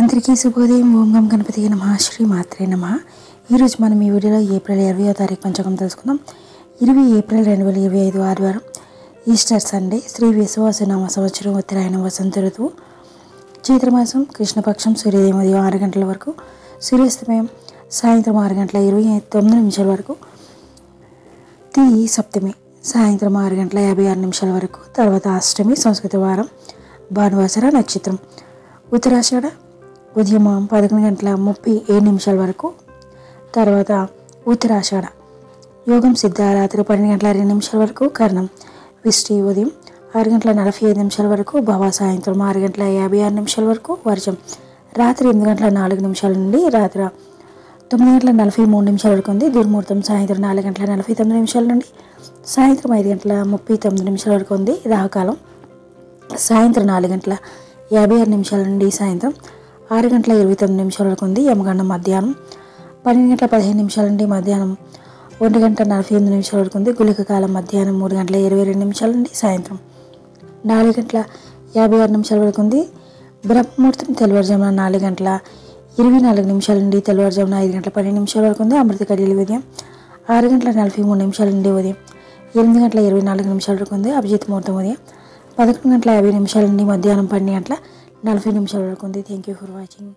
అందరికీ శుభోదయం. ఓం గం గణపతికి నమః. శ్రీ మాత్రే నమః. ఈరోజు మనం ఈ వీడియోలో ఏప్రిల్ 20వ తారీఖు పంచాంగం తెలుసుకుందాం. 20 ఏప్రిల్ 2025 ఆదివారం, ఈస్టర్ సండే, శ్రీ విశ్వావసునామ సంవత్సరం, ఉత్తరాయణం, వసంత ఋతువు, చైత్రమాసం, కృష్ణపక్షం, సూర్యోదయం ఉదయం 6 గంటల వరకు, సూర్యాస్తమయం సాయంత్రం 6 గంటల 29 నిమిషాల వరకు, తిథి సప్తమి సాయంత్రం 6 గంటల 56 నిమిషాల వరకు, తర్వాత అష్టమి సంస్కృత వారం, భానువాసర నక్షత్రం, ఉత్తరాషాఢ ఉదయం 11 గంటల 37 నిమిషాల వరకు, తర్వాత ఉత్తరాషాఢ యోగం సిద్ధ రాత్రి 12 గంటల 2 నిమిషాల వరకు, కర్ణం విష్టి ఉదయం 6 గంటల 45 నిమిషాల వరకు, భవ సాయంత్రం 6 గంటల 56 నిమిషాల వరకు, వర్షం రాత్రి 8 గంటల 4 నిమిషాల నుండి రాత్రి 9 గంటల 43 నిమిషాల వరకు ఉంది. దుర్ముహూర్తం సాయంత్రం 4 గంటల 49 నిమిషాల నుండి సాయంత్రం 5 గంటల 39 నిమిషాల వరకు ఉంది. రాహుకాలం సాయంత్రం 4 గంటల 56 నిమిషాల నుండి సాయంత్రం 6 గంటల 29 నిమిషాల వరకు ఉంది. యమగండం మధ్యాహ్నం 12 గంటల 15 నిమిషాల నుండి మధ్యాహ్నం 1 గంట 48 నిమిషాల వరకు ఉంది. గుళిక కాలం మధ్యాహ్నం 3 గంటల 22 నిమిషాల నుండి సాయంత్రం 4 గంటల 56 నిమిషాల వరకు ఉంది. బ్రహ్మముహూర్తం తెల్లవారుజామున 4 గంటల 24 నిమిషాల నుండి తెల్లవారుజామున 5 గంటల 12 నిమిషాల వరకు ఉంది. అమృత గడియలు ఉదయం 6 గంటల 43 నిమిషాల నుండి ఉదయం 8 గంటల 24 నిమిషాల వరకు ఉంది. అభిజిత్ ముహూర్తం ఉదయం 11 గంటల 50 నిమిషాల నుండి మధ్యాహ్నం 12 గంటల 40 నిమిషాల వరకు ఉంది. Thank you for watching.